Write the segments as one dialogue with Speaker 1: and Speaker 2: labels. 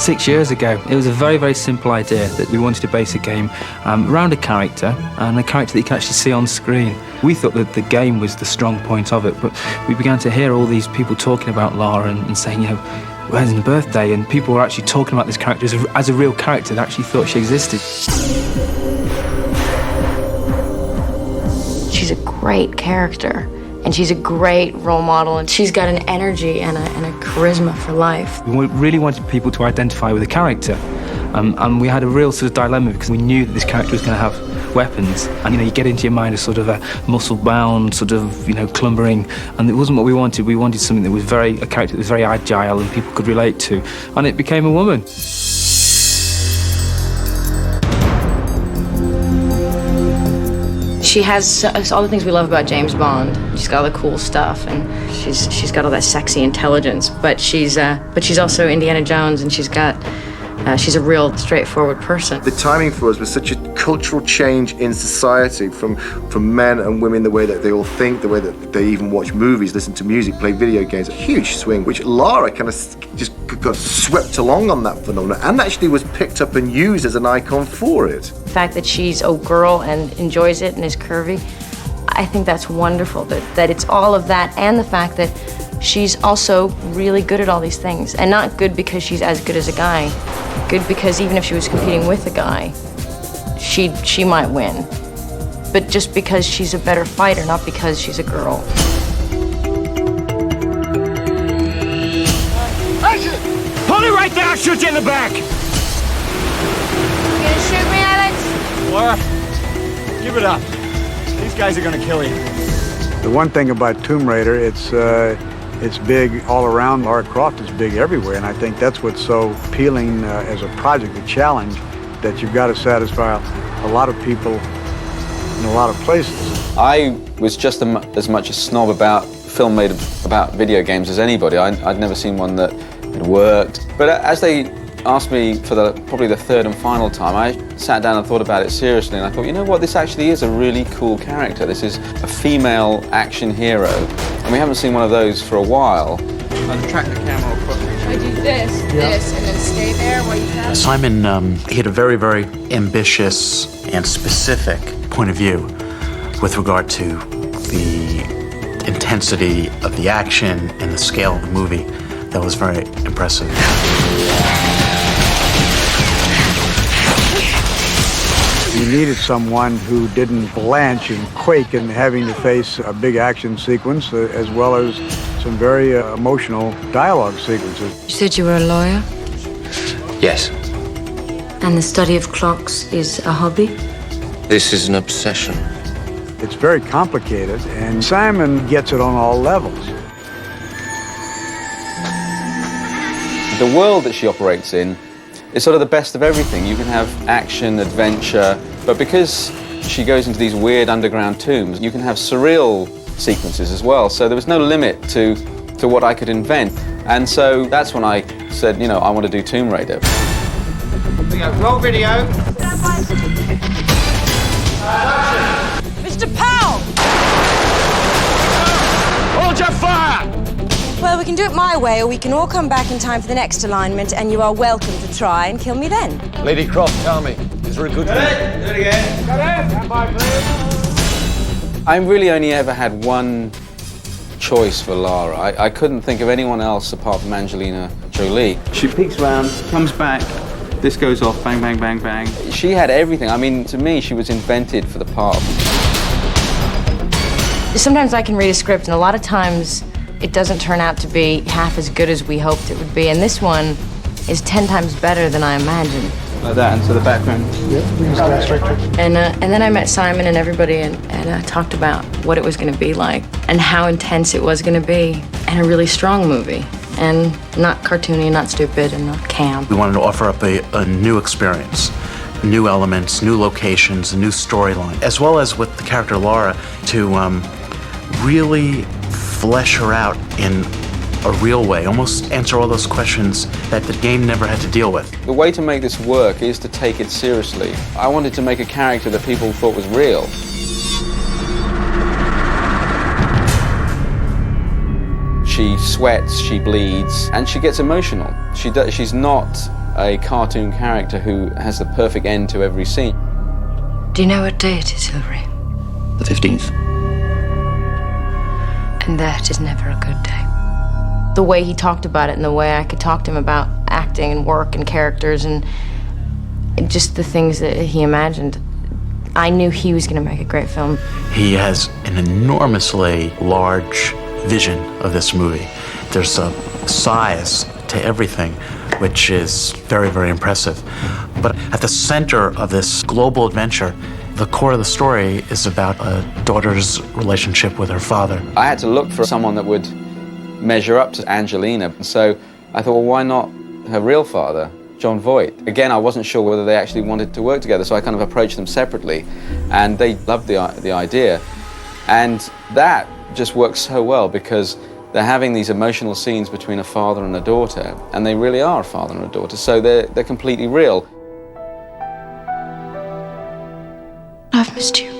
Speaker 1: 6 years ago. It was a very, very simple idea that we wanted to base a game around a character, and a character that you can actually see on screen. We thought that the game was the strong point of it, but we began to hear all these people talking about Lara and saying, you know, when's her birthday? And people were actually talking about this character as a real character that actually thought she existed.
Speaker 2: She's a great character, and she's a great role model, and she's got an energy and a charisma for life.
Speaker 1: We really wanted people to identify with the character, and we had a real sort of dilemma because we knew that this character was going to have weapons, and you get into your mind a sort of a muscle-bound, sort of, clumbering, and it wasn't what we wanted. We wanted something that was a character that was very agile and people could relate to, and it became a woman.
Speaker 2: She has all the things we love about James Bond. She's got all the cool stuff, and she's got all that sexy intelligence. But she's also Indiana Jones, and she's a real straightforward person.
Speaker 3: The timing for us was such a cultural change in society, from men and women, the way that they all think, the way that they even watch movies, listen to music, play video games. A huge swing, which Lara kind of just got swept along on that phenomenon, and actually was picked up and used as an icon for it.
Speaker 2: The fact that she's a girl and enjoys it and is curvy, I think that's wonderful, that it's all of that, and the fact that she's also really good at all these things, and not good because she's as good as a guy, good because even if she was competing with a guy, she might win, but just because she's a better fighter, not because she's a girl.
Speaker 4: Hold it right there, I'll shoot you in the back!
Speaker 2: You gonna shoot me, Alex?
Speaker 4: Laura, give it up. These guys are gonna kill you.
Speaker 5: The one thing about Tomb Raider, it's big all around. Lara Croft is big everywhere, and I think that's what's so appealing as a project, a challenge, that you've got to satisfy a lot of people in a lot of places.
Speaker 6: I was just as much a snob about film made about video games as anybody. I'd never seen one that had worked. But as they asked me for probably the third and final time, I sat down and thought about it seriously, and I thought, you know what, this actually is a really cool character. This is a female action hero, and we haven't seen one of those for a while. I'll track the camera across.
Speaker 2: I do this, and then stay there while you have.
Speaker 7: Simon, he had a very, very ambitious and specific point of view with regard to the intensity of the action and the scale of the movie. That was very impressive.
Speaker 5: You needed someone who didn't blanch and quake in having to face a big action sequence, as well as some very emotional dialogue sequences.
Speaker 2: You said you were a lawyer?
Speaker 8: Yes.
Speaker 2: And the study of clocks is a hobby?
Speaker 8: This is an obsession.
Speaker 5: It's very complicated, and Simon gets it on all levels.
Speaker 6: The world that she operates in is sort of the best of everything. You can have action, adventure, but because she goes into these weird underground tombs, you can have surreal sequences as well. So there was no limit to what I could invent. And so that's when I said, I want to do Tomb Raider.
Speaker 4: Roll video.
Speaker 9: Mr. Powell!
Speaker 4: Hold your fire!
Speaker 9: Well, we can do it my way, or we can all come back in time for the next alignment, and you are welcome to try and kill me then.
Speaker 8: Lady Croft, tell me, is there a good
Speaker 4: Do it again. Stand by, please.
Speaker 6: I really only ever had one choice for Lara. I couldn't think of anyone else apart from Angelina Jolie.
Speaker 1: She peeks around, comes back, this goes off, bang, bang, bang, bang.
Speaker 6: She had everything. I mean, to me, she was invented for the part.
Speaker 2: Sometimes I can read a script, and a lot of times it doesn't turn out to be half as good as we hoped it would be. And this one is 10 times better than I imagined.
Speaker 1: Like that, into the background.
Speaker 2: And then I met Simon and everybody, and talked about what it was going to be like and how intense it was going to be, and a really strong movie, and not cartoony, not stupid, and not camp.
Speaker 7: We wanted to offer up a new experience, new elements, new locations, a new storyline, as well as with the character Lara to really flesh her out in a real way, almost answer all those questions that the game never had to deal with.
Speaker 6: The way to make this work is to take it seriously. I wanted to make a character that people thought was real. She sweats, she bleeds, and she gets emotional. She's not a cartoon character who has the perfect end to every scene.
Speaker 2: Do you know what day it is, Hilary?
Speaker 10: The 15th.
Speaker 2: And that is never a good day. The way he talked about it and the way I could talk to him about acting and work and characters and just the things that he imagined, I knew he was going to make a great film.
Speaker 7: He has an enormously large vision of this movie. There's a size to everything, which is very, very impressive. But at the center of this global adventure, the core of the story is about a daughter's relationship with her father.
Speaker 6: I had to look for someone that would measure up to Angelina. So I thought, well, why not her real father, John Voight? Again, I wasn't sure whether they actually wanted to work together, so I kind of approached them separately, and they loved the idea. And that just works so well because they're having these emotional scenes between a father and a daughter, and they really are a father and a daughter, so they're completely real.
Speaker 2: I've missed you.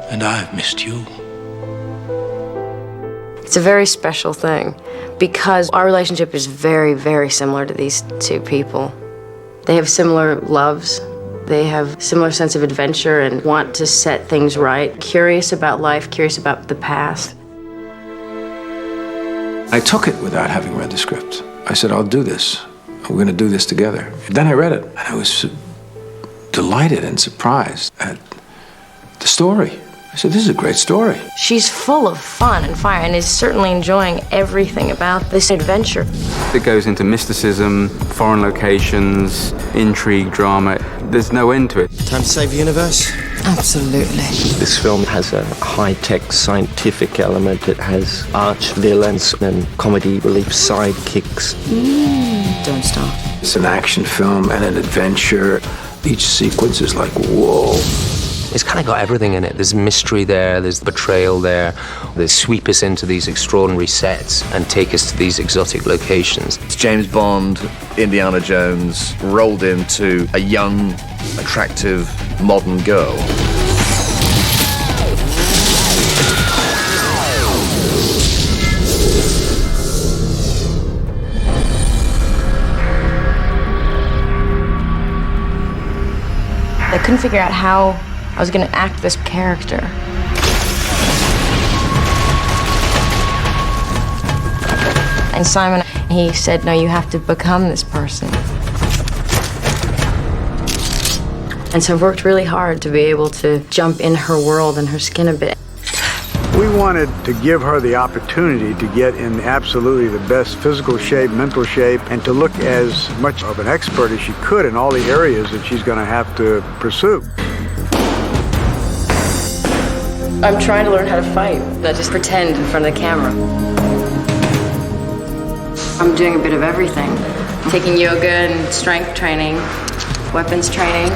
Speaker 8: And I've missed you.
Speaker 2: It's a very special thing because our relationship is very, very similar to these two people. They have similar loves. They have a similar sense of adventure and want to set things right. Curious about life, curious about the past.
Speaker 11: I took it without having read the script. I said, I'll do this. We're going to do this together. Then I read it, and I was delighted and surprised at the story. I said, this is a great story.
Speaker 2: She's full of fun and fire and is certainly enjoying everything about this adventure.
Speaker 6: It goes into mysticism, foreign locations, intrigue, drama. There's no end to it.
Speaker 8: Time to save the universe?
Speaker 9: Absolutely.
Speaker 8: This film has a high-tech scientific element. It has arch villains and comedy relief sidekicks.
Speaker 9: Don't stop.
Speaker 11: It's an action film and an adventure. Each sequence is like, whoa.
Speaker 8: It's kind of got everything in it. There's mystery there, there's betrayal there. They sweep us into these extraordinary sets and take us to these exotic locations.
Speaker 12: It's James Bond, Indiana Jones, rolled into a young, attractive, modern girl.
Speaker 2: I couldn't figure out how I was going to act this character. And Simon, he said, no, you have to become this person. And so I worked really hard to be able to jump in her world and her skin a bit.
Speaker 5: We wanted to give her the opportunity to get in absolutely the best physical shape, mental shape, and to look as much of an expert as she could in all the areas that she's going to have to pursue.
Speaker 2: I'm trying to learn how to fight, not just pretend in front of the camera. I'm doing a bit of everything. I'm taking yoga and strength training, weapons training.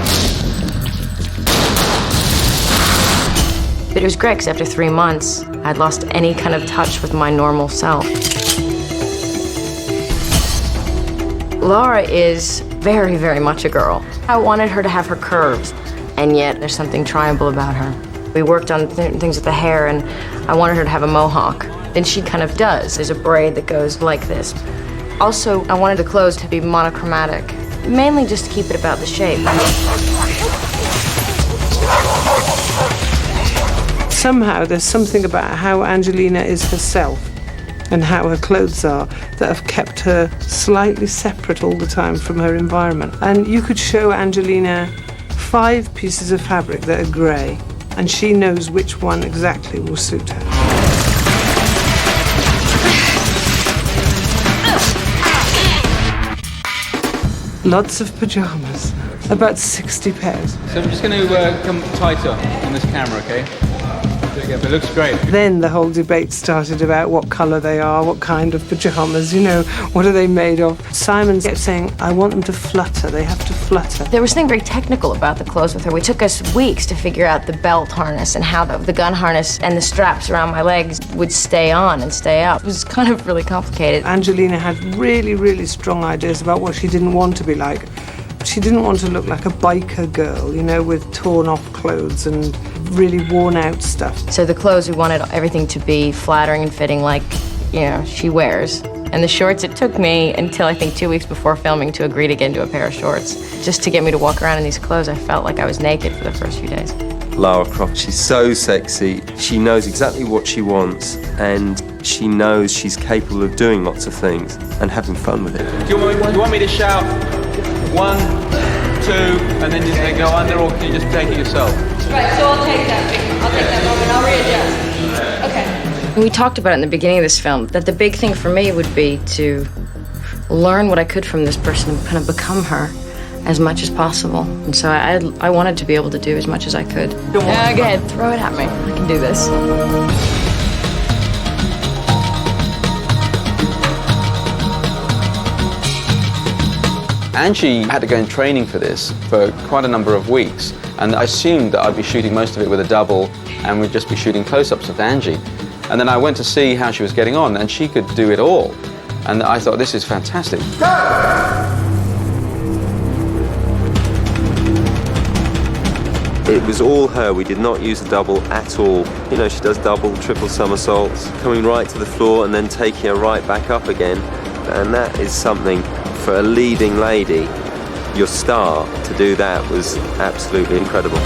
Speaker 2: But it was great because after 3 months, I'd lost any kind of touch with my normal self. Laura is very, very much a girl. I wanted her to have her curves, and yet there's something tribal about her. We worked on things with the hair, and I wanted her to have a mohawk. And she kind of does. There's a braid that goes like this. Also, I wanted the clothes to be monochromatic, mainly just to keep it about the shape.
Speaker 13: Somehow there's something about how Angelina is herself and how her clothes are that have kept her slightly separate all the time from her environment. And you could show Angelina 5 pieces of fabric that are grey, and she knows which one exactly will suit her. Lots of pajamas, about 60 pairs.
Speaker 6: So I'm just going to come tighter on this camera, okay? It looks great.
Speaker 13: Then the whole debate started about what colour they are, what kind of pajamas, you know, what are they made of. Simon kept saying, I want them to flutter, they have to flutter.
Speaker 2: There was something very technical about the clothes with her. It took us weeks to figure out the belt harness and how the gun harness and the straps around my legs would stay on and stay up. It was kind of really complicated.
Speaker 13: Angelina had really, really strong ideas about what she didn't want to be like. She didn't want to look like a biker girl, you know, with torn off clothes and really worn out stuff.
Speaker 2: So the clothes, we wanted everything to be flattering and fitting like she wears. And the shorts, it took me until I think 2 weeks before filming to agree to get into a pair of shorts. Just to get me to walk around in these clothes, I felt like I was naked for the first few days.
Speaker 10: Lara Croft, she's so sexy. She knows exactly what she wants, and she knows she's capable of doing lots of things and having fun with it.
Speaker 6: Do you want me to shout 1, 2, and then you go under, or can you just take it yourself?
Speaker 2: Right, so I'll take that moment, I'll readjust. Okay. We talked about it in the beginning of this film, that the big thing for me would be to learn what I could from this person and kind of become her as much as possible. And so I wanted to be able to do as much as I could. Go ahead, throw it at me. I can do this.
Speaker 6: Angie had to go in training for this for quite a number of weeks, and I assumed that I'd be shooting most of it with a double and we'd just be shooting close-ups of Angie. And then I went to see how she was getting on, and she could do it all. And I thought, this is fantastic.
Speaker 10: It was all her. We did not use a double at all. She does double, triple somersaults, coming right to the floor and then taking her right back up again. And that is something for a leading lady. Your star to do that was absolutely incredible.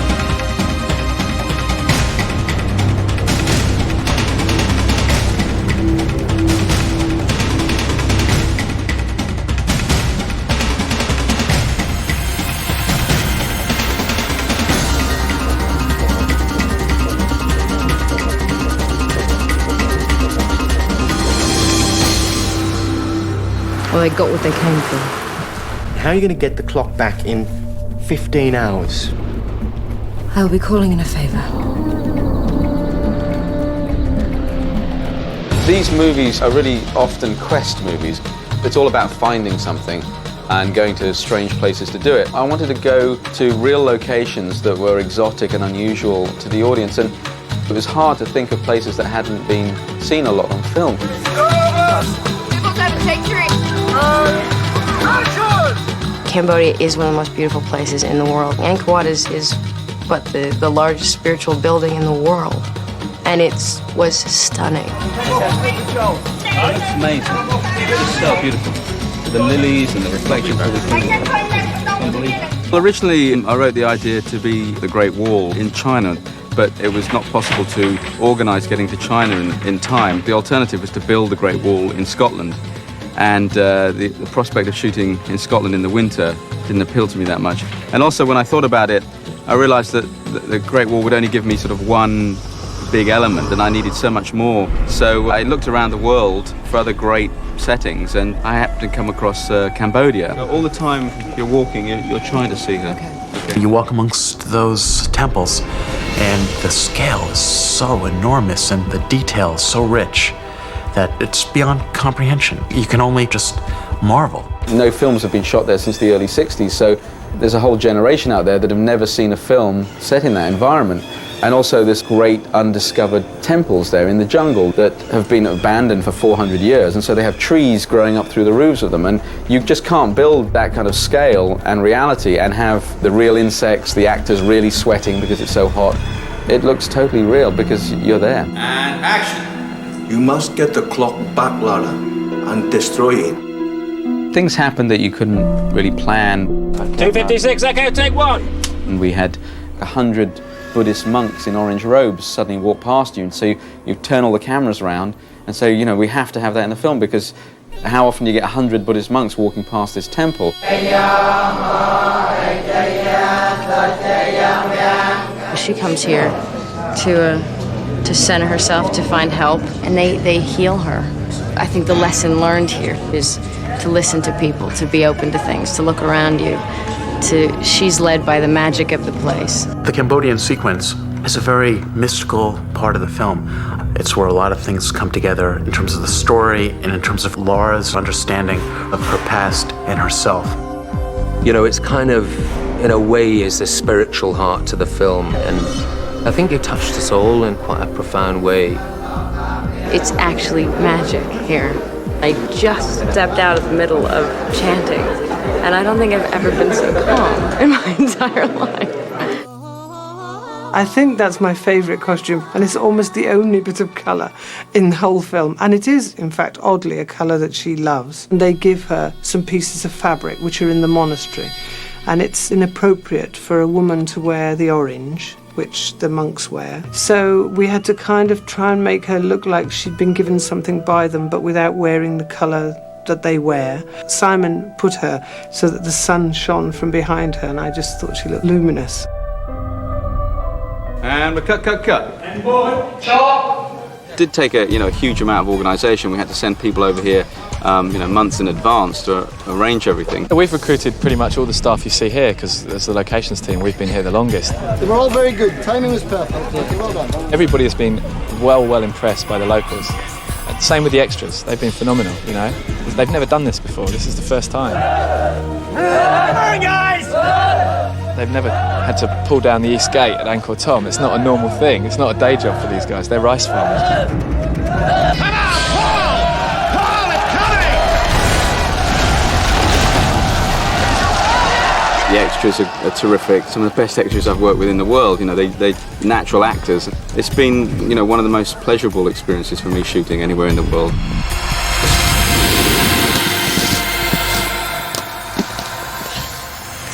Speaker 2: Well, they got what they came for.
Speaker 14: How are you going to get the clock back in 15 hours?
Speaker 2: I'll be calling in a favor.
Speaker 6: These movies are really often quest movies. It's all about finding something and going to strange places to do it. I wanted to go to real locations that were exotic and unusual to the audience, and it was hard to think of places that hadn't been seen a lot on film.
Speaker 2: Cambodia is one of the most beautiful places in the world. Angkor Wat is the largest spiritual building in the world. And it was stunning.
Speaker 1: It's amazing. It's so beautiful. The lilies and the reflections. Well, originally, I wrote the idea to be the Great Wall in China, but it was not possible to organise getting to China in time. The alternative was to build the Great Wall in Scotland. And the prospect of shooting in Scotland in the winter didn't appeal to me that much. And also, when I thought about it, I realised that the Great Wall would only give me sort of one big element, and I needed so much more. So I looked around the world for other great settings, and I happened to come across Cambodia. All the time you're walking, you're trying to see her.
Speaker 7: You walk amongst those temples, and the scale is so enormous, and the detail is so rich that it's beyond comprehension. You can only just marvel.
Speaker 6: No films have been shot there since the early 60s, so there's a whole generation out there that have never seen a film set in that environment. And also this great undiscovered temples there in the jungle that have been abandoned for 400 years, and so they have trees growing up through the roofs of them, and you just can't build that kind of scale and reality and have the real insects, the actors really sweating because it's so hot. It looks totally real because you're there.
Speaker 15: And action! You must get the clock back, Lara, and destroy it.
Speaker 6: Things happened that you couldn't really plan.
Speaker 4: 256, okay, take one!
Speaker 6: And we had 100 Buddhist monks in orange robes suddenly walk past you, and so you turn all the cameras around and say, we have to have that in the film, because how often do you get 100 Buddhist monks walking past this temple?
Speaker 2: She comes here to center herself, to find help, and they heal her. I think the lesson learned here is to listen to people, to be open to things, to look around you. She's led by the magic of the place.
Speaker 7: The Cambodian sequence is a very mystical part of the film. It's where a lot of things come together in terms of the story and in terms of Laura's understanding of her past and herself.
Speaker 8: It's kind of, in a way, is the spiritual heart to the film, and I think it touched us all in quite a profound way.
Speaker 2: It's actually magic here. I just stepped out of the middle of chanting, and I don't think I've ever been so calm in my entire life.
Speaker 13: I think that's my favourite costume, and it's almost the only bit of colour in the whole film. And it is, in fact, oddly, a colour that she loves. And they give her some pieces of fabric which are in the monastery. And it's inappropriate for a woman to wear the orange, which the monks wear. So we had to kind of try and make her look like she'd been given something by them, but without wearing the colour that they wear. Simon put her so that the sun shone from behind her, and I just thought she looked luminous.
Speaker 6: And we cut.
Speaker 4: And boy, chop!
Speaker 6: It did take a huge amount of organisation. We had to send people over here, months in advance to arrange everything.
Speaker 16: We've recruited pretty much all the staff you see here because as the locations team, we've been here the longest.
Speaker 17: They were all very good. Timing was perfect. Well done.
Speaker 16: Everybody has been well impressed by the locals. Same with the extras. They've been phenomenal, They've never done this before. This is the first time.
Speaker 4: Come on, guys!
Speaker 16: They've never had to pull down the East Gate at Angkor Thom. It's not a normal thing. It's not a day job for these guys. They're rice farmers.
Speaker 6: The extras are terrific. Some of the best extras I've worked with in the world. They're natural actors. It's been, one of the most pleasurable experiences for me shooting anywhere in the world.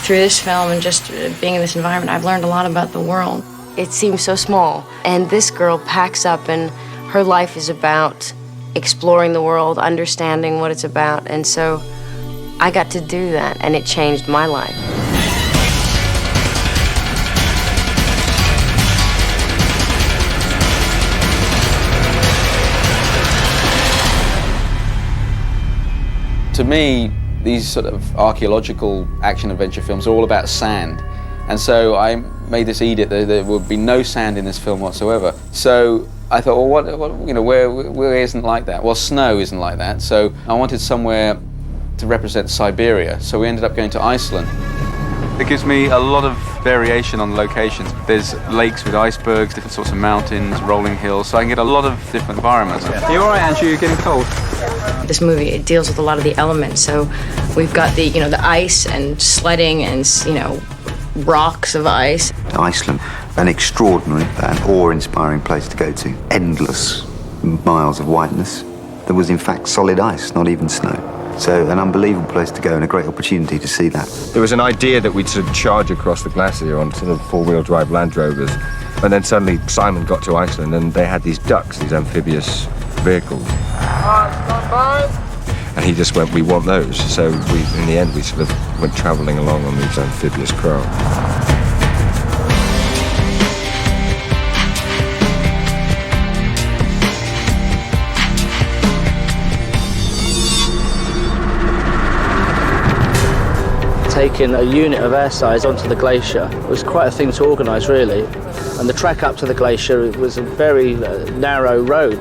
Speaker 2: Through this film and just being in this environment, I've learned a lot about the world. It seems so small, and this girl packs up, and her life is about exploring the world, understanding what it's about, and so I got to do that, and it changed my life.
Speaker 6: To me, these sort of archaeological action-adventure films are all about sand. And so I made this edict that there would be no sand in this film whatsoever. So I thought, well, where isn't like that? Well, snow isn't like that. So I wanted somewhere to represent Siberia. So we ended up going to Iceland. It gives me a lot of variation on locations. There's lakes with icebergs, different sorts of mountains, rolling hills, so I can get a lot of different environments. You all right, Andrew? You're getting cold?
Speaker 2: This movie, it deals with a lot of the elements. So we've got the ice and sledding and, rocks of ice.
Speaker 18: Iceland, an extraordinary and awe-inspiring place to go to. Endless miles of whiteness. There was, in fact, solid ice, not even snow. So an unbelievable place to go and a great opportunity to see that.
Speaker 11: There was an idea that we'd sort of charge across the glacier on sort of four-wheel drive Land Rovers. And then suddenly Simon got to Iceland and they had these ducks, these amphibious vehicles. And he just went, we want those. So in the end, we sort of went travelling along on these amphibious craft.
Speaker 19: Taking a unit of air size onto the glacier was quite a thing to organise, really. And the trek up to the glacier was a very narrow road,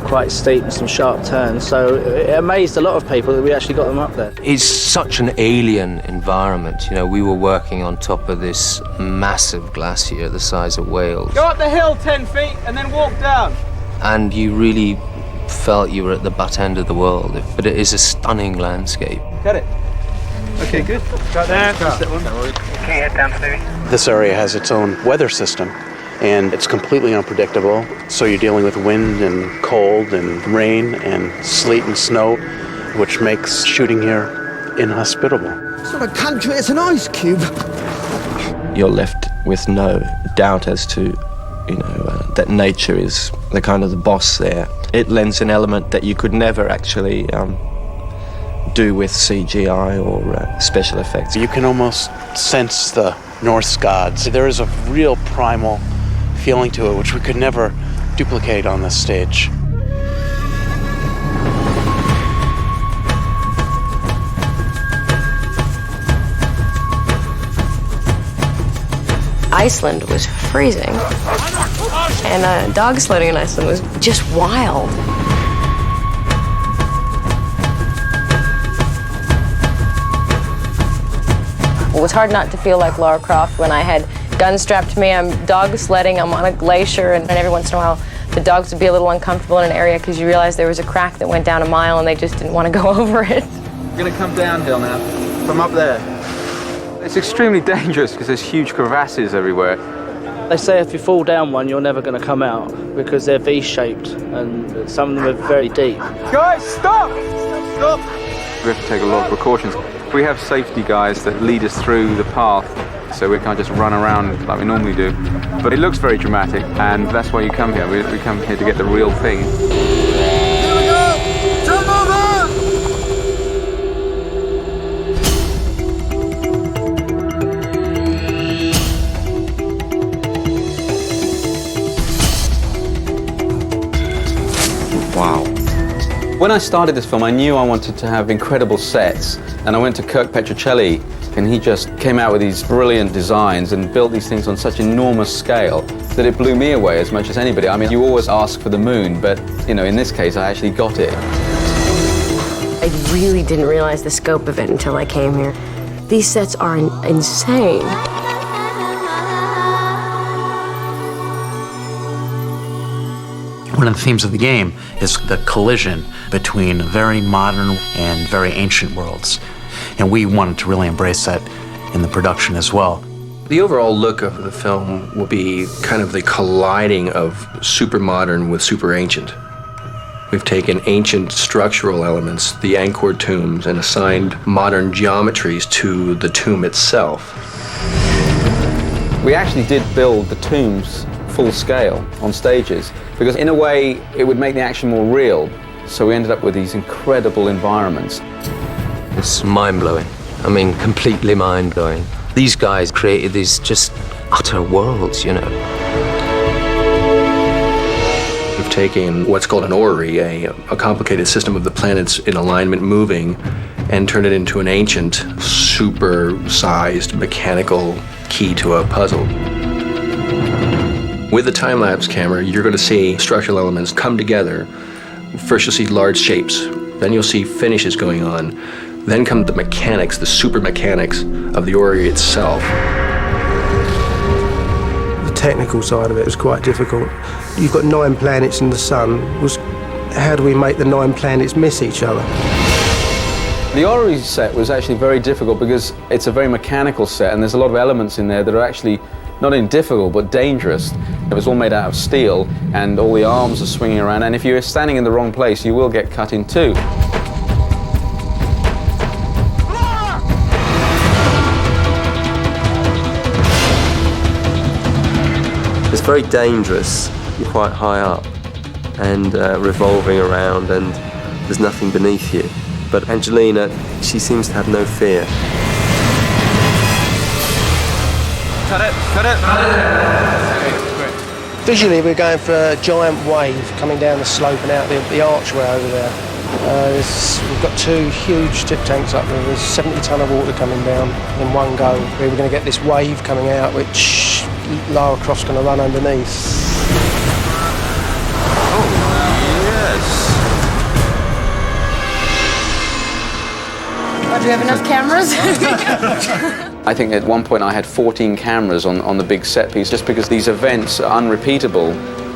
Speaker 19: quite steep and some sharp turns, so it amazed a lot of people that we actually got them up there.
Speaker 8: It's such an alien environment. We were working on top of this massive glacier the size of Wales.
Speaker 4: Go up the hill 10 feet and then walk down.
Speaker 8: And you really felt you were at the butt end of the world, but it is a stunning landscape.
Speaker 4: Got it. Okay, good. Got there.
Speaker 20: Okay, head down, Stevie. This area has its own weather system, and it's completely unpredictable. So you're dealing with wind and cold and rain and sleet and snow, which makes shooting here inhospitable.
Speaker 17: What sort of country is an ice cube?
Speaker 14: You're left with no doubt as to, that nature is the boss there. It lends an element that you could never actually do with CGI or special effects.
Speaker 20: You can almost sense the Norse gods. There is a real primal feeling to it, which we could never duplicate on this stage.
Speaker 2: Iceland was freezing, and dog sledding in Iceland was just wild. It was hard not to feel like Lara Croft when I had guns strapped to me. I'm dog sledding, I'm on a glacier, and every once in a while the dogs would be a little uncomfortable in an area because you realize there was a crack that went down a mile and they just didn't want to go over it.
Speaker 6: We're going to come downhill now, from up there. It's extremely dangerous because there's huge crevasses everywhere.
Speaker 19: They say if you fall down one, you're never going to come out because they're V-shaped and some of them are very deep.
Speaker 4: Guys, stop! Stop!
Speaker 6: We have to take a lot of precautions. We have safety guys that lead us through the path, so we can't just run around like we normally do. But it looks very dramatic, and that's why you come here. We come here to get the real thing.
Speaker 4: Here we go! Jump over!
Speaker 6: Wow. When I started this film, I knew I wanted to have incredible sets, and I went to Kirk Petrocelli, and he just came out with these brilliant designs and built these things on such enormous scale that it blew me away as much as anybody. I mean, you always ask for the moon, but, you know, in this case, I actually got it.
Speaker 2: I really didn't realize the scope of it until I came here. These sets are insane.
Speaker 7: One of the themes of the game is the collision between very modern and very ancient worlds. And we wanted to really embrace that in the production as well.
Speaker 11: The overall look of the film will be kind of the colliding of super modern with super ancient. We've taken ancient structural elements, the Angkor tombs, and assigned modern geometries to the tomb itself.
Speaker 6: We actually did build the tombs full scale on stages, because in a way it would make the action more real. So we ended up with these incredible environments.
Speaker 8: It's mind-blowing. I mean, completely mind-blowing. These guys created these just utter worlds, you know.
Speaker 11: We've taken what's called an orrery, a complicated system of the planets in alignment moving, and turned it into an ancient, super-sized mechanical key to a puzzle. With the time-lapse camera, you're going to see structural elements come together. First you'll see large shapes, then you'll see finishes going on, then come the mechanics, the super mechanics of the orrery itself.
Speaker 17: The technical side of it was quite difficult. You've got 9 planets in the sun. How do we make the 9 planets miss each other?
Speaker 6: The orrery set was actually very difficult because it's a very mechanical set, and there's a lot of elements in there that are actually not only difficult, but dangerous. It was all made out of steel, and all the arms are swinging around, and if you're standing in the wrong place, you will get cut in two.
Speaker 10: It's very dangerous. You're quite high up and revolving around, and there's nothing beneath you. But Angelina, she seems to have no fear.
Speaker 4: Cut it, cut it. Okay, great.
Speaker 17: Visually, we're going for a giant wave coming down the slope and out the archway over there. We've got 2 huge tip tanks up there. There's 70 tonne of water coming down in one go. We're going to get this wave coming out, which Lara Croft's going to run underneath.
Speaker 4: Oh, yes.
Speaker 2: Do we have enough cameras?
Speaker 6: I think at one point I had 14 cameras on the big set piece, just because these events are unrepeatable.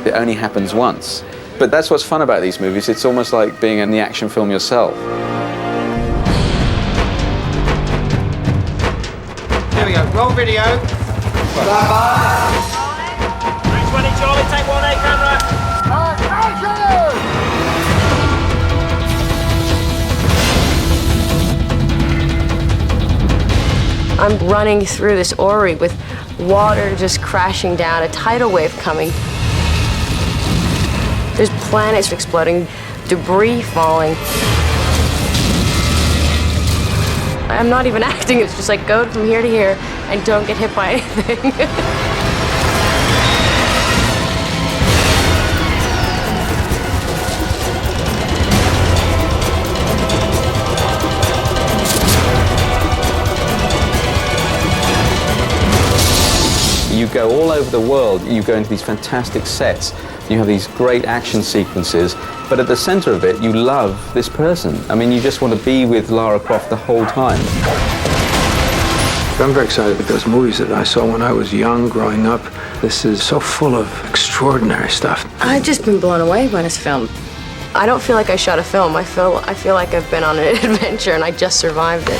Speaker 6: It only happens once. But that's what's fun about these movies. It's almost like being in the action film yourself.
Speaker 4: Here we go. Roll video. Bye-bye. 320 Charlie, take 1A camera.
Speaker 2: I'm running through this orrery with water just crashing down, a tidal wave coming. There's planets exploding, debris falling. I'm not even acting, it's just like go from here to here and don't get hit by anything.
Speaker 6: You go all over the world, you go into these fantastic sets, you have these great action sequences, but at the center of it, you love this person. I mean, you just want to be with Lara Croft the whole time.
Speaker 11: I'm very excited with those movies that I saw when I was young, growing up. This is so full of extraordinary stuff.
Speaker 2: I've just been blown away by this film. I don't feel like I shot a film. I feel like I've been on an adventure and I just survived it.